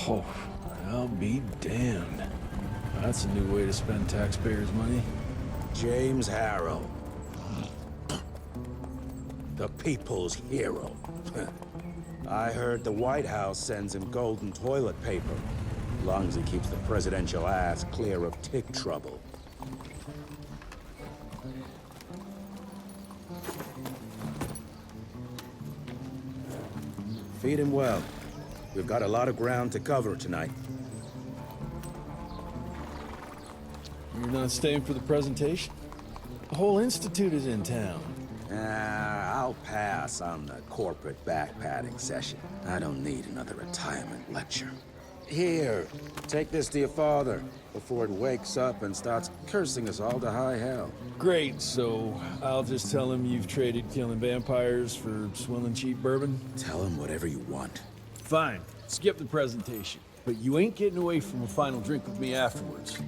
Oh, I'll be damned. That's a new way to spend taxpayers' money. James Harrow. The people's hero. I heard the White House sends him golden toilet paper. As long as he keeps the presidential ass clear of tick trouble. Feed him well. We've got a lot of ground to cover tonight. You're not staying for the presentation? The whole institute is in town. I'll pass on the corporate backpatting session. I don't need another retirement lecture. Here, take this to your father before it wakes up and starts cursing us all to high hell. Great, so I'll just tell him you've traded killing vampires for swilling cheap bourbon? Tell him whatever you want. Fine, skip the presentation. But you ain't getting away from a final drink with me afterwards.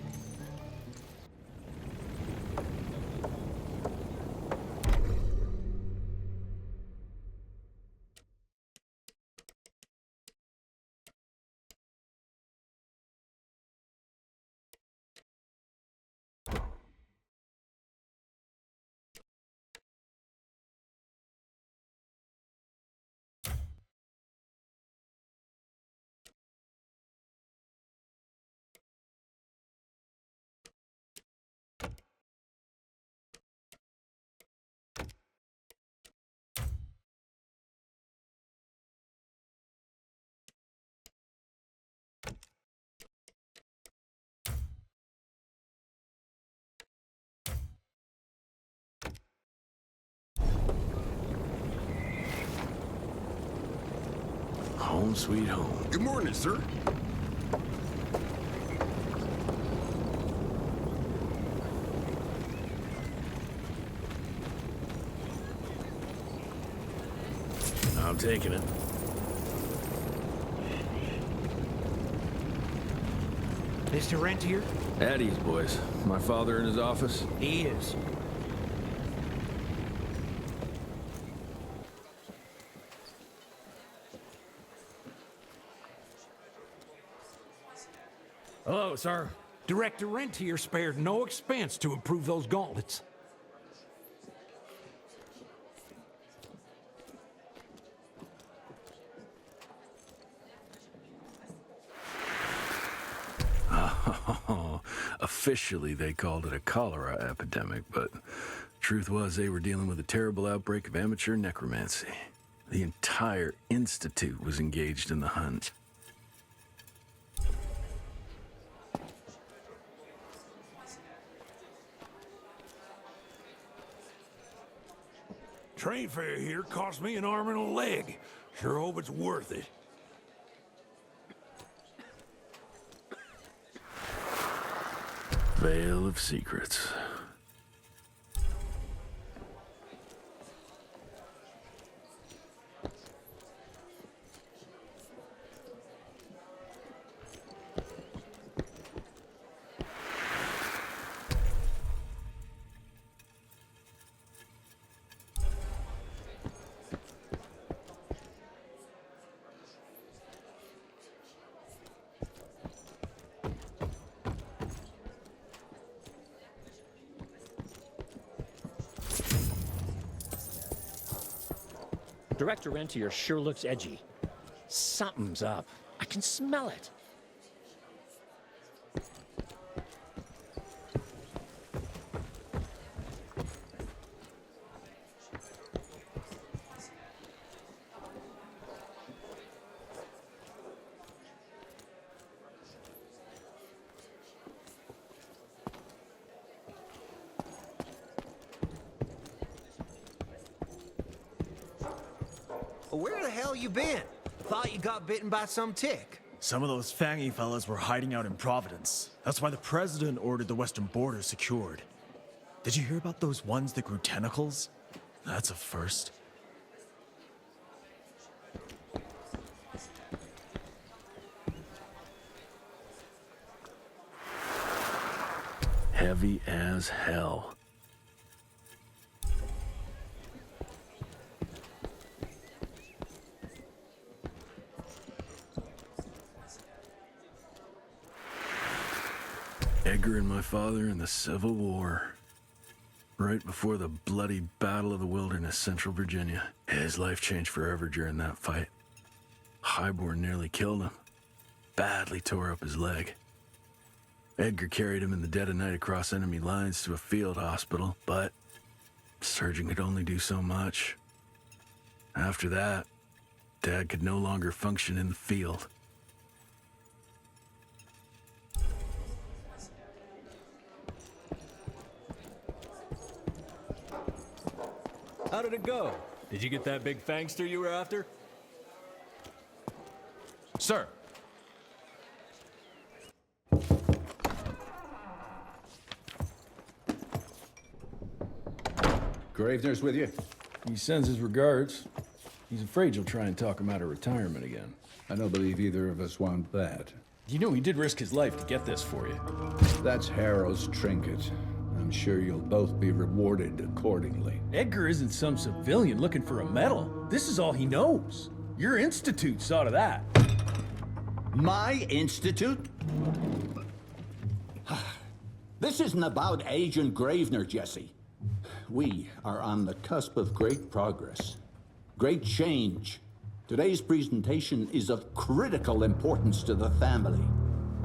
Home sweet home. Good morning, sir. I'm taking it. Mr. Rentier? At ease, boys. My father in his office? He is. Hello, sir. Director Rentier spared no expense to improve those gauntlets. Officially, they called it a cholera epidemic, but truth was they were dealing with a terrible outbreak of amateur necromancy. The entire institute was engaged in the hunt. Train fare here cost me an arm and a leg. Sure hope it's worth it. Veil of secrets. Director Rentier sure looks edgy. Something's up. I can smell it. Where the hell you been? Thought you got bitten by some tick. Some of those fangy fellas were hiding out in Providence. That's why the president ordered the western border secured. Did you hear about those ones that grew tentacles? That's a first. Heavy as hell. Edgar and my father in the Civil War. Right before the bloody Battle of the Wilderness, Central Virginia. His life changed forever during that fight. Highborn nearly killed him. Badly tore up his leg. Edgar carried him in the dead of night across enemy lines to a field hospital, but the surgeon could only do so much. After that, Dad could no longer function in the field. How did it go? Did you get that big fangster you were after? Sir. Gravener's with you? He sends his regards. He's afraid you'll try and talk him out of retirement again. I don't believe either of us want that. You know he did risk his life to get this for you. That's Harrow's trinket. I'm sure you'll both be rewarded accordingly. Edgar isn't some civilian looking for a medal. This is all he knows. Your institute saw to that. My institute? This isn't about Agent Gravener, Jesse. We are on the cusp of great progress, great change. Today's presentation is of critical importance to the family.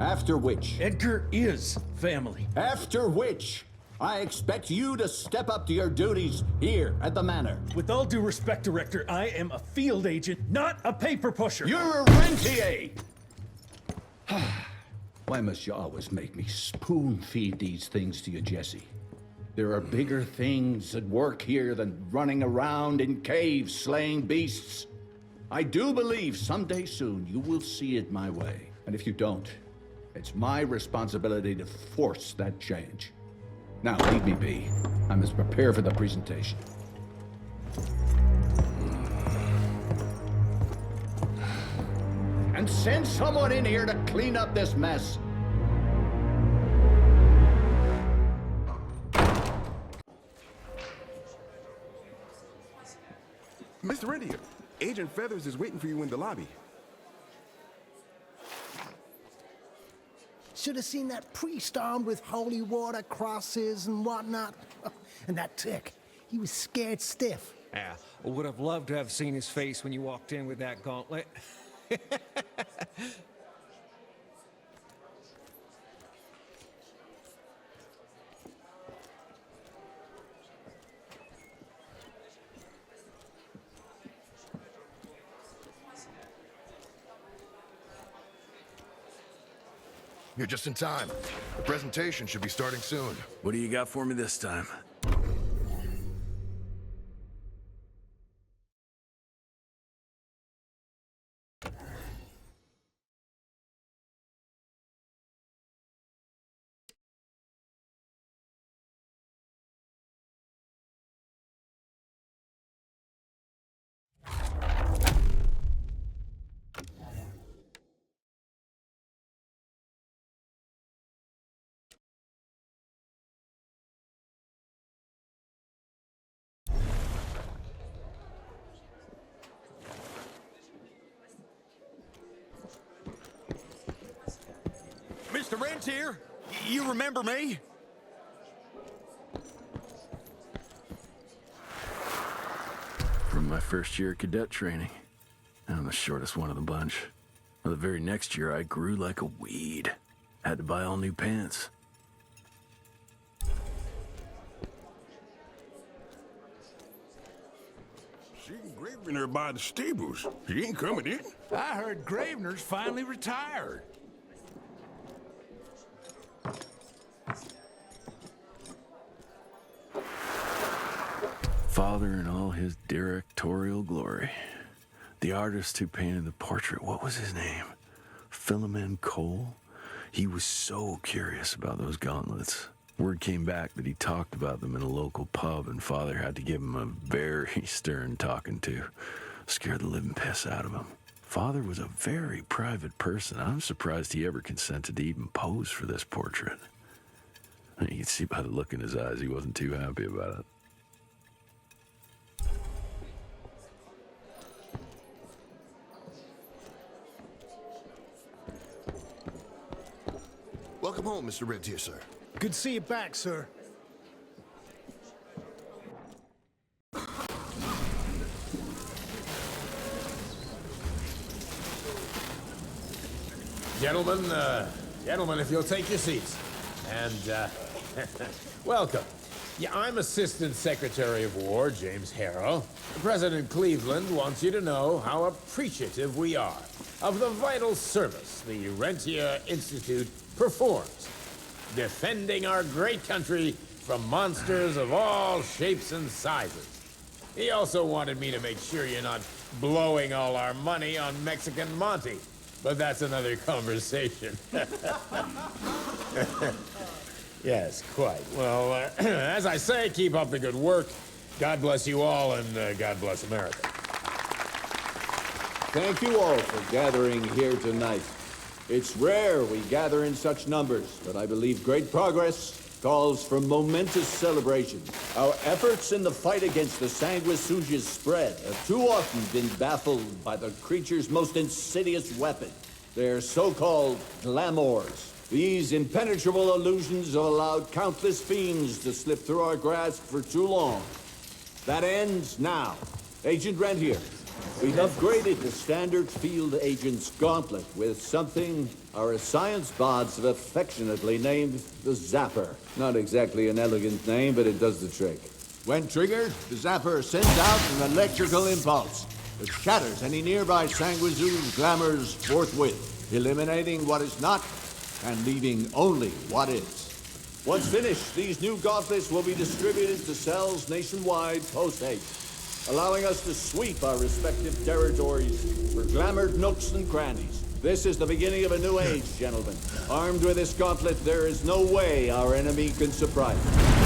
After which... Edgar is family. After which, I expect you to step up to your duties here at the manor. With all due respect, Director, I am a field agent, not a paper pusher. You're a rentier! Why must you always make me spoon-feed these things to you, Jesse? There are bigger things at work here than running around in caves slaying beasts. I do believe someday soon you will see it my way. And if you don't, it's my responsibility to force that change. Now, leave me be. I must prepare for the presentation. And send someone in here to clean up this mess. Mr. Rentier, Agent Feathers is waiting for you in the lobby. Should have seen that priest armed with holy water, crosses, and whatnot. And that tick, he was scared stiff. Yeah, I would have loved to have seen his face when you walked in with that gauntlet. You're just in time. The presentation should be starting soon. What do you got for me this time? Mr. Rentier, you remember me? From my first year of cadet training. I'm the shortest one of the bunch. Well, the very next year, I grew like a weed. Had to buy all new pants. See Gravener by the stables. He ain't coming in. I heard Gravener's finally retired. Father in all his directorial glory. The artist who painted the portrait, what was his name? Philomen Cole? He was so curious about those gauntlets. Word came back that he talked about them in a local pub, and Father had to give him a very stern talking to. Scared the living piss out of him. Father was a very private person. I'm surprised he ever consented to even pose for this portrait. You can see by the look in his eyes he wasn't too happy about it. Welcome home, Mr. Rentier, sir. Good to see you back, sir. Gentlemen, if you'll take your seats. And, welcome. Yeah, I'm Assistant Secretary of War, James Harrow. President Cleveland wants you to know how appreciative we are of the vital service the Rentier Institute performs, defending our great country from monsters of all shapes and sizes. He also wanted me to make sure you're not blowing all our money on Mexican Monty. But that's another conversation. Yes, quite. Well, as I say, keep up the good work. God bless you all, and God bless America. Thank you all for gathering here tonight. It's rare we gather in such numbers, but I believe great progress calls for momentous celebration. Our efforts in the fight against the sanguisuga's spread have too often been baffled by the creature's most insidious weapon, their so-called glamours. These impenetrable illusions have allowed countless fiends to slip through our grasp for too long. That ends now. Agent Rentier, we've upgraded the standard field agent's gauntlet with something our science bots have affectionately named the Zapper. Not exactly an elegant name, but it does the trick. When triggered, the Zapper sends out an electrical impulse that shatters any nearby sanguisuga's glamours forthwith, eliminating what is not and leaving only what is. Once finished, these new gauntlets will be distributed to cells nationwide post-haste, allowing us to sweep our respective territories for glamoured nooks and crannies. This is the beginning of a new age, gentlemen. Armed with this gauntlet, there is no way our enemy can surprise us.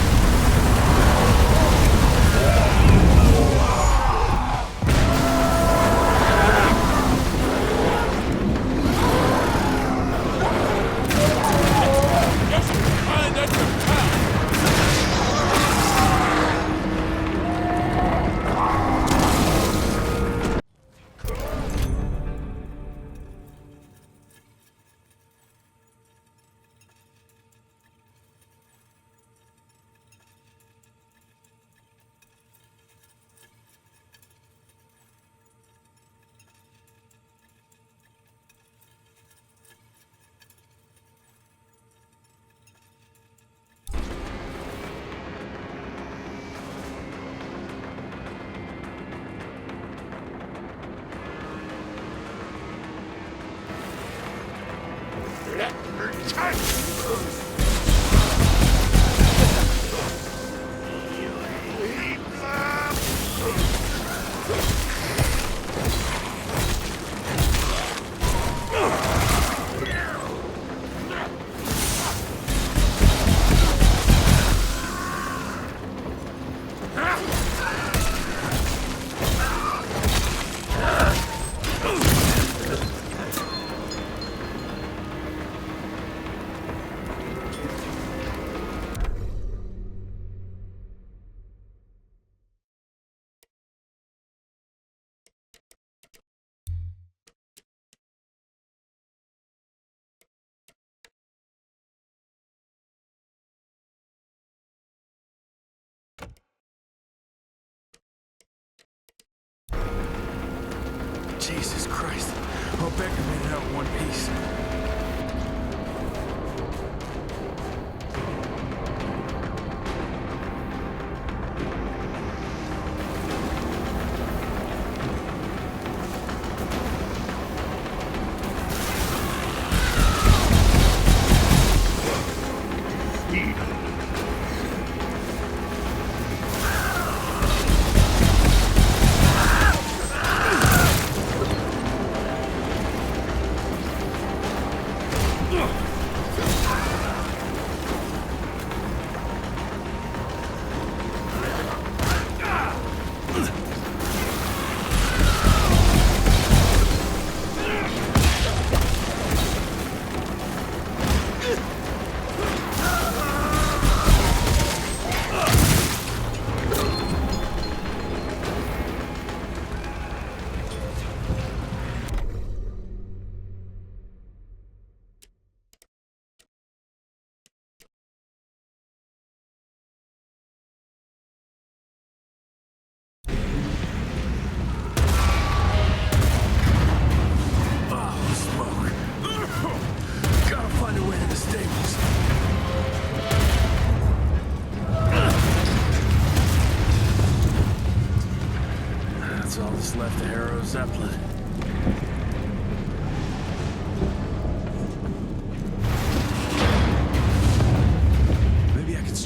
Jesus Christ. Well, Becker made it out in one piece.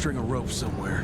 string of rope somewhere.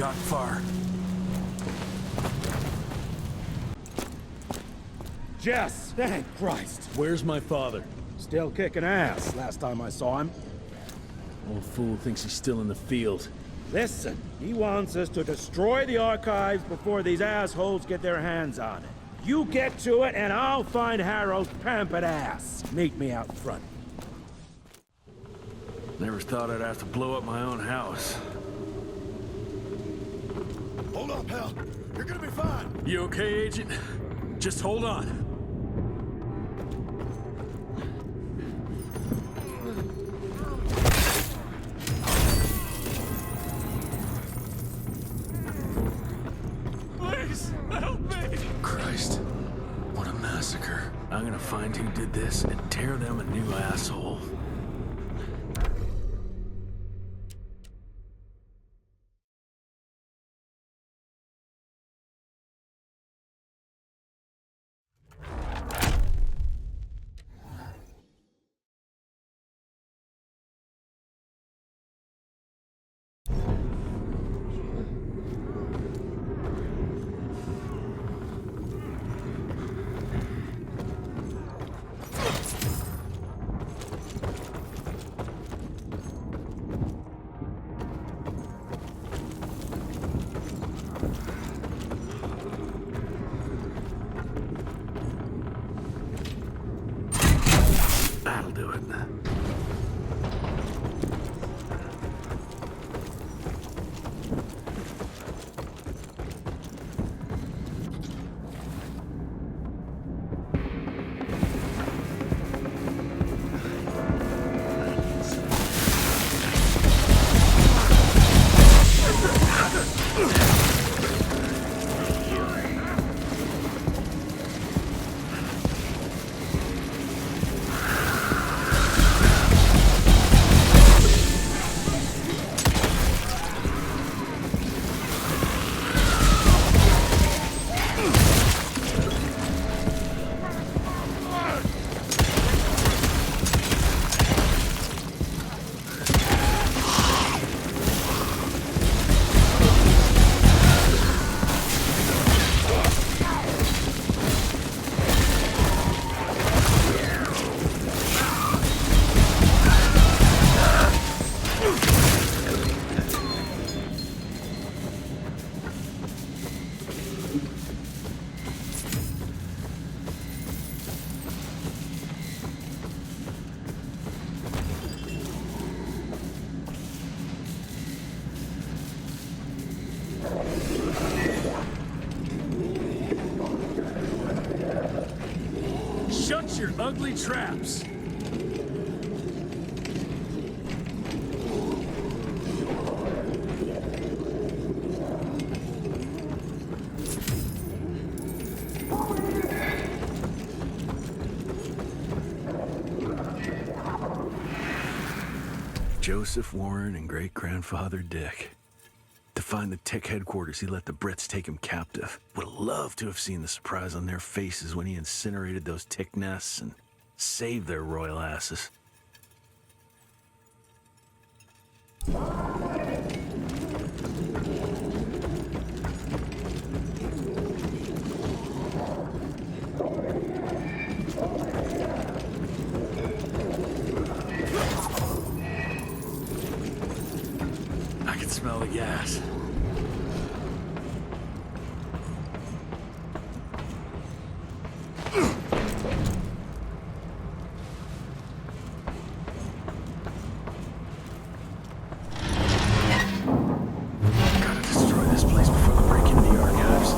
gotten far. Jess! Thank Christ! Where's my father? Still kicking ass, last time I saw him. Old fool thinks he's still in the field. Listen, he wants us to destroy the archives before these assholes get their hands on it. You get to it, and I'll find Harold's pampered ass. Meet me out front. Never thought I'd have to blow up my own house. Hold up, Hal. You're gonna be fine. You okay, Agent? Just hold on. Please, help me! Christ, what a massacre. I'm gonna find who did this and tear them a new asshole. That'll do it. your ugly traps. Joseph Warren and great-grandfather Dick. To find the Tick headquarters, he let the Brits take him captive. Would have loved to have seen the surprise on their faces when he incinerated those Tick nests and saved their royal asses. I can smell the gas. Gotta destroy this place before they break into the archives.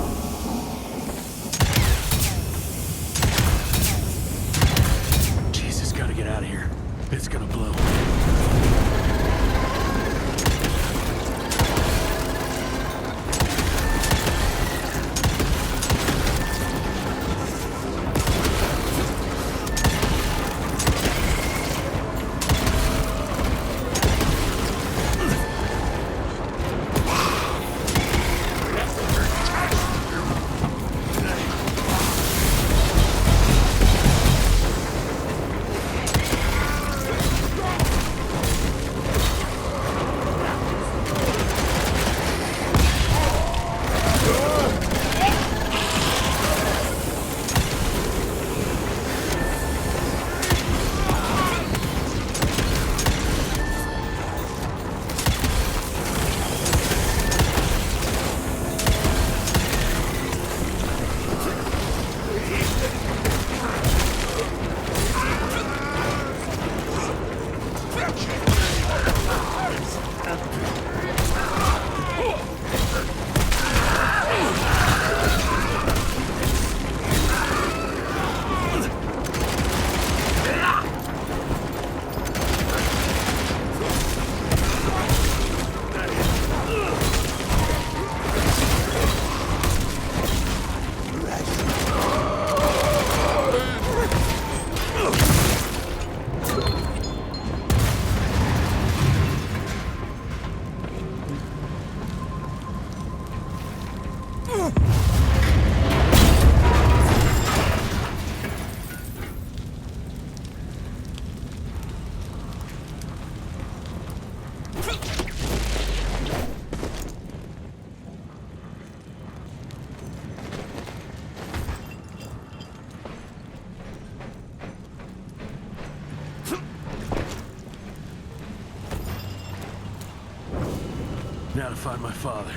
Jesus, gotta get out of here. It's gonna blow. Now to find my father.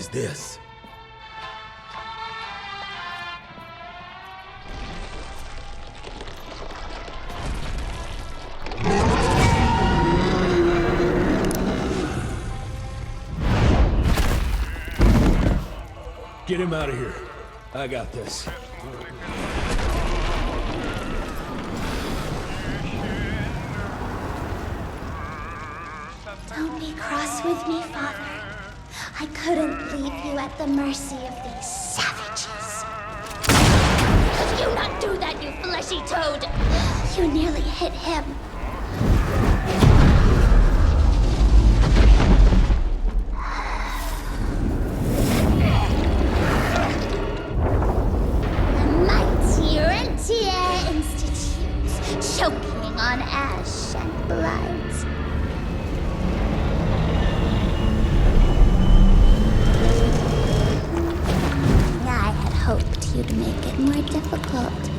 is this? Get him out of here. I got this. Don't be cross with me, Father. I couldn't leave you at the mercy of these savages. Could you not do that, you fleshy toad? You nearly hit him. Choking on ash and blood. I had hoped you'd make it more difficult.